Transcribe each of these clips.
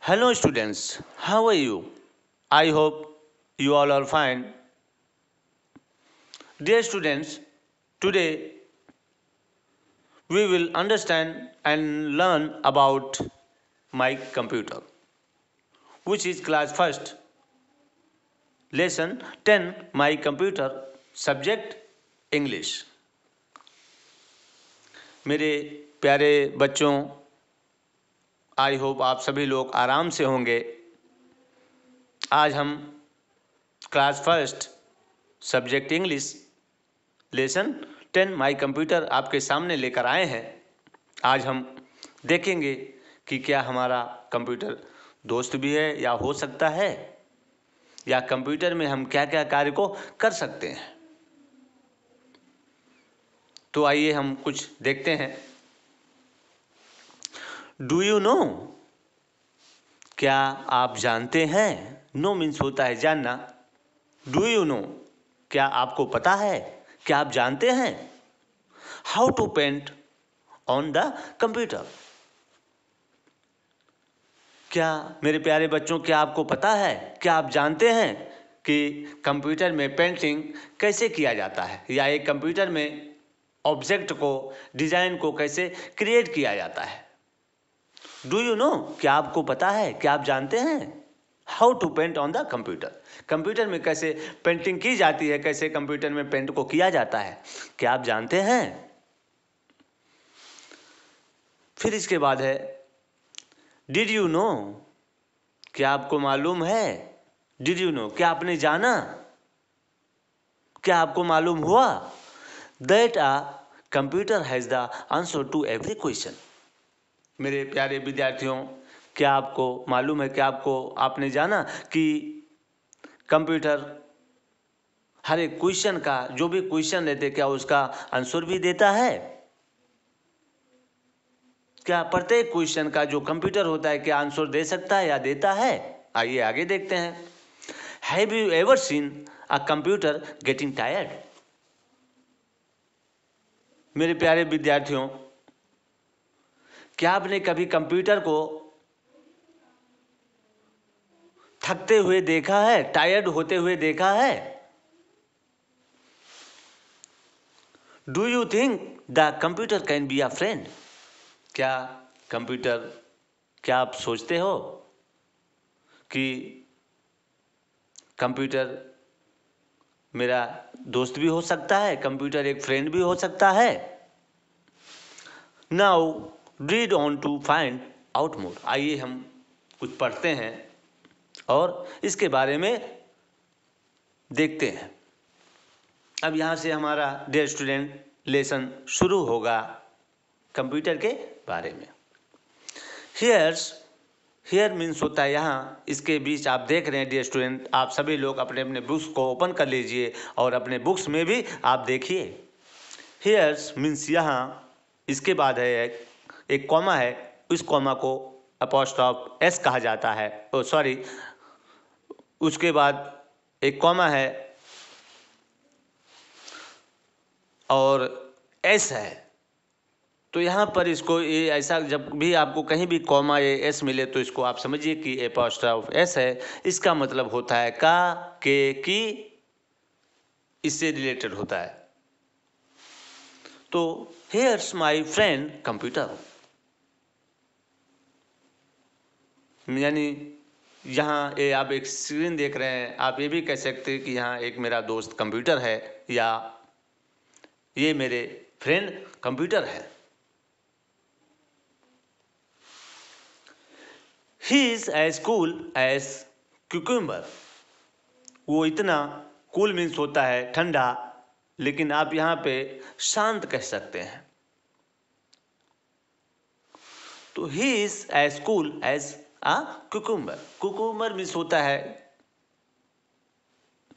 Hello students, how are you? I hope you all are fine. Dear students, today we will understand and learn about my computer, which is class first, lesson 10, my computer, subject English. मेरे प्यारे बच्चों, I hope आप सभी लोग आराम से होंगे। आज हम class first subject English lesson 10 my computer आपके सामने लेकर आए हैं। आज हम देखेंगे कि क्या हमारा कंप्यूटर दोस्त भी है या हो सकता है, या कंप्यूटर में हम क्या क्या कार्य को कर सकते हैं। तो आइए हम कुछ देखते हैं। डू यू नो, क्या आप जानते हैं। नो मीन्स होता है जानना। डू यू नो, क्या आपको पता है, क्या आप जानते हैं। How to paint on the computer, क्या मेरे प्यारे बच्चों, क्या आपको पता है, क्या आप जानते हैं कि कंप्यूटर में पेंटिंग कैसे किया जाता है, या एक कंप्यूटर में ऑब्जेक्ट को, डिजाइन को कैसे क्रिएट किया जाता है। डू यू नो, क्या आपको पता है, क्या आप जानते हैं। How to paint on the computer, computer में कैसे पेंटिंग की जाती है, कैसे कंप्यूटर में पेंट को किया जाता है, क्या आप जानते हैं। फिर इसके बाद है डिड यू नो, क्या आपको मालूम है। डिड यू नो, क्या आपने जाना, क्या आपको मालूम हुआ। That a computer has the answer to every question. मेरे प्यारे विद्यार्थियों, क्या आपको मालूम है, क्या आपने जाना कि कंप्यूटर हर एक क्वेश्चन का, जो भी क्वेश्चन रहते, क्या उसका आंसर भी देता है। क्या प्रत्येक क्वेश्चन का जो कंप्यूटर होता है, क्या आंसर दे सकता है या देता है। आइए आगे देखते हैं। Have you ever seen a computer getting tired. मेरे प्यारे विद्यार्थियों, क्या आपने कभी कंप्यूटर को थकते हुए देखा है, टायर्ड होते हुए देखा है। Do you think the computer can be a friend, क्या कंप्यूटर, क्या आप सोचते हो कि कंप्यूटर मेरा दोस्त भी हो सकता है, कंप्यूटर एक फ्रेंड भी हो सकता है। Now read on to find out more. आइए हम कुछ पढ़ते हैं और इसके बारे में देखते हैं। अब यहाँ से हमारा डियर स्टूडेंट लेसन शुरू होगा कंप्यूटर के बारे में। हेयर मीन्स होता है यहाँ, इसके बीच आप देख रहे हैं डियर स्टूडेंट, आप सभी लोग अपने अपने बुक्स को ओपन कर लीजिए और अपने बुक्स में भी आप देखिए। हेयर्स मीन्स यहाँ, इसके बाद है एक कॉमा है, उस कॉमा को अपॉस्ट्रोफ एस कहा जाता है। सॉरी, उसके बाद एक कॉमा है और एस है। तो यहाँ पर इसको ये ऐसा, जब भी आपको कहीं भी कॉमा या एस मिले तो इसको आप समझिए कि एपॉस्ट्रोफ एस है। इसका मतलब होता है का, के, की, इससे रिलेटेड होता है। तो हेयर्स माय फ्रेंड कंप्यूटर, यानी यहाँ ये आप एक स्क्रीन देख रहे हैं, आप ये भी कह सकते हैं कि यहाँ एक मेरा दोस्त कंप्यूटर है, या ये मेरे फ्रेंड कंप्यूटर है। He is as cool as cucumber, वो इतना, कूल मीन्स होता है ठंडा, लेकिन आप यहाँ पे शांत कह सकते हैं। तो he is as cool as a cucumber, cucumber means होता है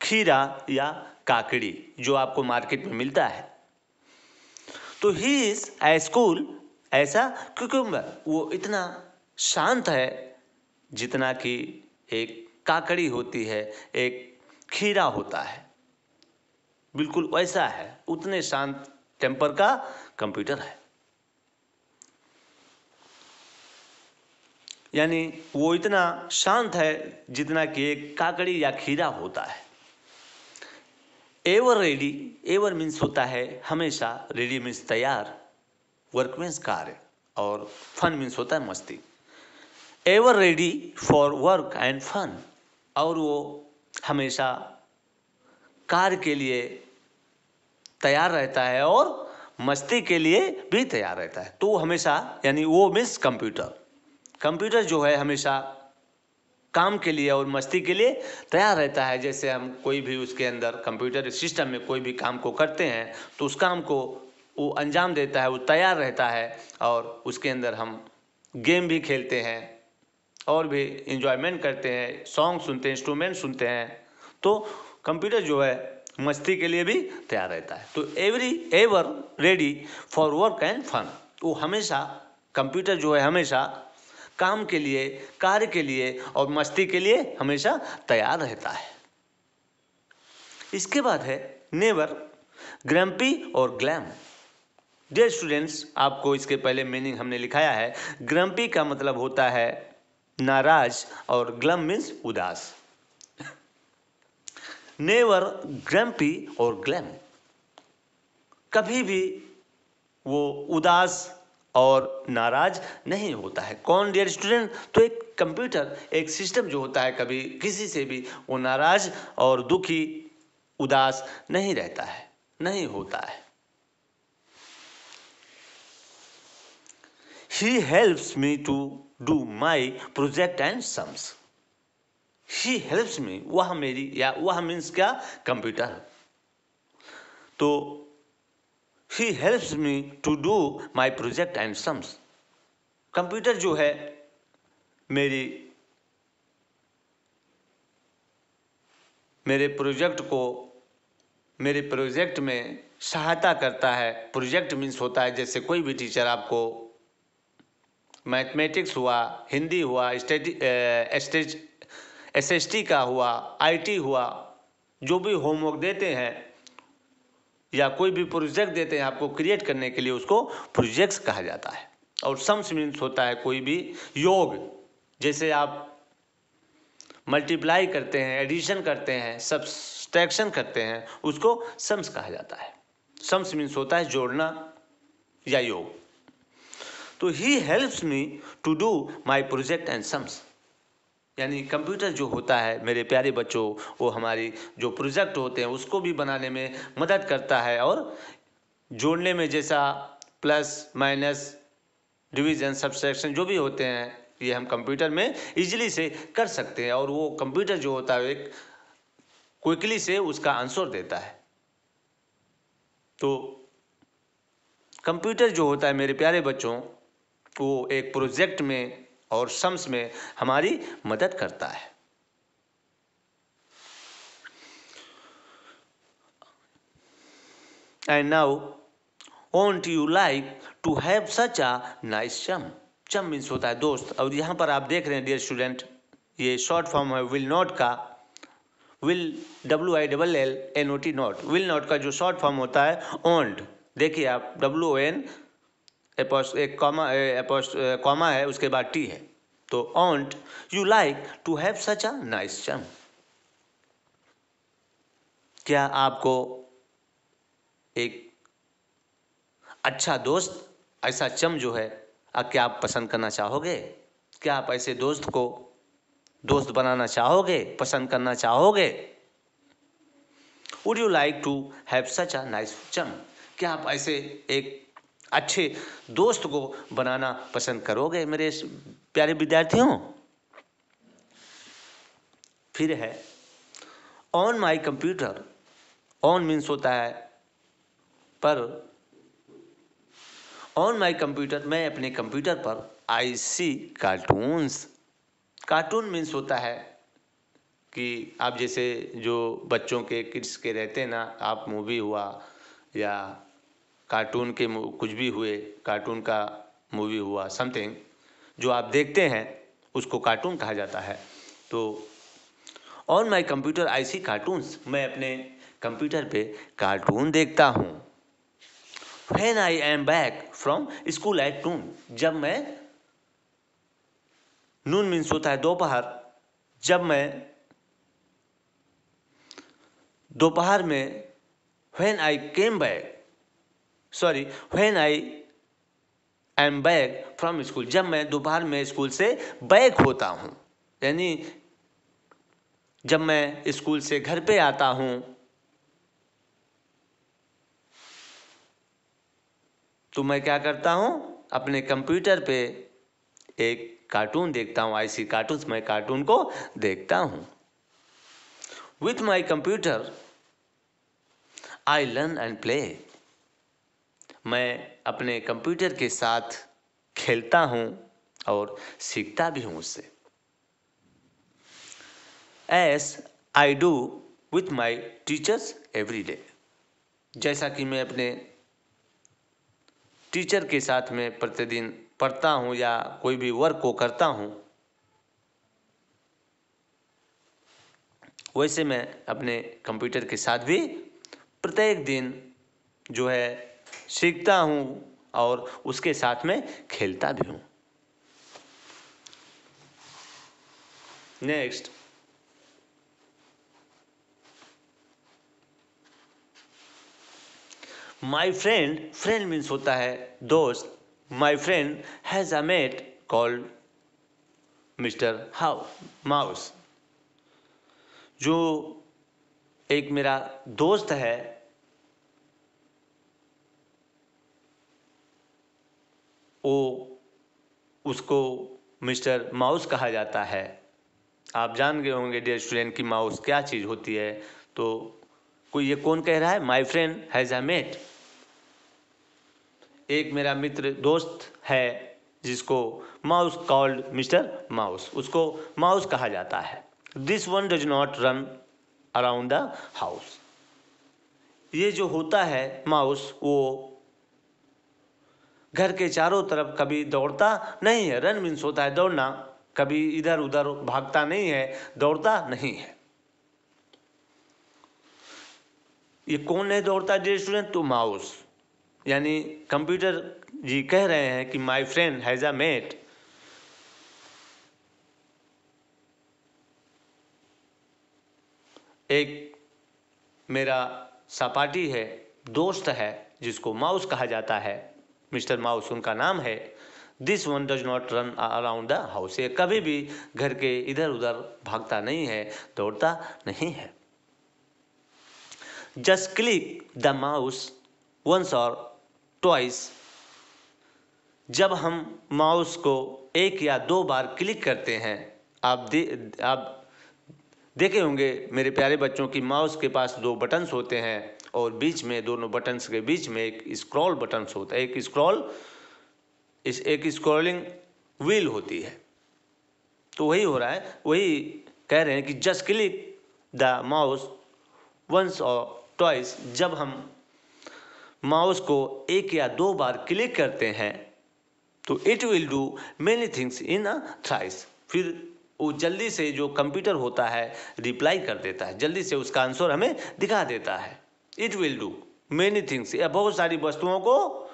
खीरा या काकड़ी, जो आपको मार्केट में मिलता है। तो ही इज एज कूल ऐसा क्यूकम्बर, वो इतना शांत है जितना कि एक काकड़ी होती है, एक खीरा होता है, बिल्कुल वैसा है, उतने शांत टेम्पर का कंप्यूटर है। यानी वो इतना शांत है जितना कि एक काकड़ी या खीरा होता है। एवर रेडी, एवर मीन्स होता है हमेशा, रेडी मीन्स तैयार, वर्क मीन्स कार्य, और फन मीन्स होता है मस्ती। Ever ready for work and fun, और वो हमेशा कार्य के लिए तैयार रहता है और मस्ती के लिए भी तैयार रहता है। तो हमेशा, यानी वो मीन्स कंप्यूटर, कंप्यूटर जो है हमेशा काम के लिए और मस्ती के लिए तैयार रहता है। जैसे हम कोई भी उसके अंदर कंप्यूटर सिस्टम में कोई भी काम को करते हैं तो उस काम को वो अंजाम देता है, वो तैयार रहता है, और उसके अंदर हम गेम भी खेलते हैं और भी इंजॉयमेंट करते हैं, सॉन्ग सुनते हैं, इंस्ट्रूमेंट सुनते हैं। तो कंप्यूटर जो है मस्ती के लिए भी तैयार रहता है। तो ever ready for work and fun, वो हमेशा, कंप्यूटर जो है हमेशा काम के लिए, कार्य के लिए और मस्ती के लिए हमेशा तैयार रहता है। इसके बाद है नेवर, ग्रम्पी और ग्लैम। डियर स्टूडेंट्स, आपको इसके पहले मीनिंग हमने लिखाया है। ग्रम्पी का मतलब होता है नाराज, और ग्लम मीन्स उदास। नेवर ग्रम्पी और ग्लैम, कभी भी वो उदास और नाराज नहीं होता है। कौन डियर स्टूडेंट? तो एक कंप्यूटर, एक सिस्टम जो होता है, कभी किसी से भी वो नाराज और दुखी, उदास नहीं रहता है, नहीं होता है। He helps me to do my project and sums. He helps me, वह मेरी, या वह मीन्स क्या? कंप्यूटर। तो He helps me to do my project and sums. Computer जो है मेरे प्रोजेक्ट में सहायता करता है। प्रोजेक्ट मीन्स होता है, जैसे कोई भी टीचर आपको मैथमेटिक्स हुआ, हिंदी हुआ, SST का हुआ, IT हुआ, जो भी होमवर्क देते हैं या कोई भी प्रोजेक्ट देते हैं आपको क्रिएट करने के लिए, उसको प्रोजेक्ट्स कहा जाता है। और सम्स मीन्स होता है कोई भी योग, जैसे आप मल्टीप्लाई करते हैं, एडिशन करते हैं, सब्सट्रैक्शन करते हैं, उसको सम्स कहा जाता है। सम्स मीन्स होता है जोड़ना या योग। तो he helps me to do my project and sums, यानी कंप्यूटर जो होता है मेरे प्यारे बच्चों, वो हमारी जो प्रोजेक्ट होते हैं उसको भी बनाने में मदद करता है, और जोड़ने में, जैसा प्लस माइनस, डिवीजन, सब्सट्रैक्शन जो भी होते हैं, ये हम कंप्यूटर में इजीली से कर सकते हैं। और वो कंप्यूटर जो होता है एक क्विकली से उसका आंसर देता है। तो कंप्यूटर जो होता है मेरे प्यारे बच्चों, वो एक प्रोजेक्ट में और सम्स में हमारी मदद करता है। And now, won't you like to have such a nice chum? चम मीन्स होता है दोस्त। और यहाँ पर आप देख रहे हैं डियर स्टूडेंट, ये शॉर्ट फॉर्म है विल नॉट का। Will, WILLNOT, not. Will not का जो शॉर्ट फॉर्म होता है ओन्ड, देखिए आप, WON, एक कॉमा है, उसके बाद T है, तो won't you like to have such a nice chum, क्या आपको एक अच्छा दोस्त, ऐसा चम जो है, क्या आप पसंद करना चाहोगे? क्या आप ऐसे दोस्त को दोस्त बनाना चाहोगे, पसंद करना चाहोगे? Would you like to have such a nice chum, क्या आप ऐसे एक अच्छे दोस्त को बनाना पसंद करोगे मेरे प्यारे विद्यार्थियों? फिर है on my computer. On means होता है पर। ऑन माई कंप्यूटर, मैं अपने कंप्यूटर पर आई सी कार्टून्स। कार्टून मीन्स होता है कि आप जैसे जो बच्चों के, किड्स के रहते हैं ना, आप मूवी हुआ या कार्टून के कुछ भी हुए, कार्टून का मूवी हुआ, समथिंग जो आप देखते हैं उसको कार्टून कहा जाता है। तो on my computer I see cartoons, मैं अपने कंप्यूटर पे कार्टून देखता हूँ। When I am back from school at noon, जब मैं नून मीन्स होता है दोपहर। जब मैं दोपहर में when I am back from school, जब मैं दोपहर में स्कूल से बैक होता हूँ, यानी जब मैं स्कूल से घर पे आता हूँ तो मैं क्या करता हूँ, अपने कंप्यूटर पे एक कार्टून देखता हूँ। आईसी कार्टून, मैं कार्टून को देखता हूँ। With my computer I learn and play, मैं अपने कंप्यूटर के साथ खेलता हूँ और सीखता भी हूँ उससे। S I do with my teachers every day, जैसा कि मैं अपने टीचर के साथ में प्रतिदिन पढ़ता हूँ या कोई भी वर्क को करता हूँ, वैसे मैं अपने कंप्यूटर के साथ भी प्रत्येक दिन जो है सीखता हूँ और उसके साथ में खेलता भी हूँ। Next, my friend, friend means होता है दोस्त। My friend has a mate called mister mouse, जो एक मेरा दोस्त है वो, उसको मिस्टर माउस कहा जाता है। आप जान गए होंगे डियर स्टूडेंट कि माउस क्या चीज़ होती है। तो कोई ये कौन कह रहा है, my friend has a mate, एक मेरा मित्र दोस्त है जिसको माउस कॉल्ड मिस्टर माउस, उसको माउस कहा जाता है। This one does not run around the house, ये जो होता है माउस वो घर के चारों तरफ कभी दौड़ता नहीं है। रन मीन्स होता है दौड़ना, कभी इधर उधर भागता नहीं है, दौड़ता नहीं है। ये कौन नहीं दौड़ता डियर स्टूडेंट, तो माउस, यानी कंप्यूटर जी कह रहे हैं कि my friend has a mate, एक मेरा सपाटी है, दोस्त है जिसको माउस कहा जाता है, मिस्टर माउस उनका नाम है। This one does not run around the house, ये कभी भी घर के इधर उधर भागता नहीं है, दौड़ता नहीं है। Just click the mouse once or twice, जब हम माउस को एक या दो बार क्लिक करते हैं, आप देखे होंगे मेरे प्यारे बच्चों की माउस के पास दो बटन्स होते हैं और बीच में, दोनों बटन्स के बीच में एक स्क्रॉल बटन्स होता है, एक स्क्रॉलिंग व्हील होती है। तो वही हो रहा है, वही कह रहे हैं कि just click the mouse once or twice, जब हम माउस को एक या दो बार क्लिक करते हैं तो it will do many things in a thrice, फिर वो जल्दी से जो कंप्यूटर होता है रिप्लाई कर देता है, जल्दी से उसका आंसर हमें दिखा देता है। It will do many things, या बहुत सारी वस्तुओं को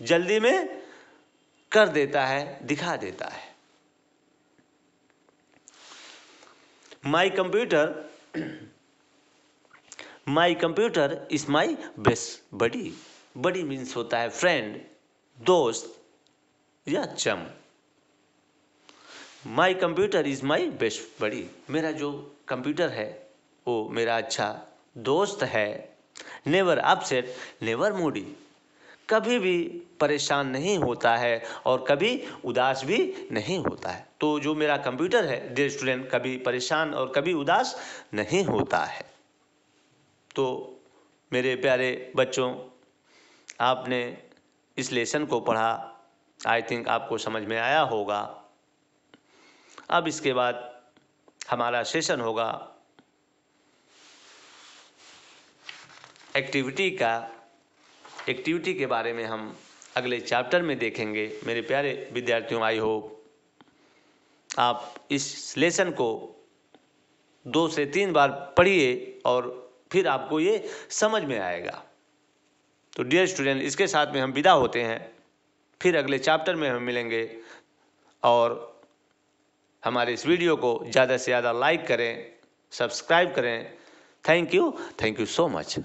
जल्दी में कर देता है, दिखा देता है। My computer is my best buddy, buddy means होता है फ्रेंड, दोस्त या chum. My computer is my best buddy, मेरा जो कंप्यूटर है वो मेरा अच्छा दोस्त है। नेवर अपसेट नेवर मूडी, कभी भी परेशान नहीं होता है और कभी उदास भी नहीं होता है। तो जो मेरा कंप्यूटर है डियर स्टूडेंट, कभी परेशान और कभी उदास नहीं होता है। तो मेरे प्यारे बच्चों, आपने इस लेसन को पढ़ा, आई थिंक आपको समझ में आया होगा। अब इसके बाद हमारा सेशन होगा एक्टिविटी के बारे में हम अगले चैप्टर में देखेंगे। मेरे प्यारे विद्यार्थियों, आई होप आप इस लेसन को 2 से 3 बार पढ़िए और फिर आपको ये समझ में आएगा। तो डियर स्टूडेंट, इसके साथ में हम विदा होते हैं, फिर अगले चैप्टर में हम मिलेंगे और हमारे इस वीडियो को ज़्यादा से ज़्यादा लाइक करें, सब्सक्राइब करें। Thank you so much.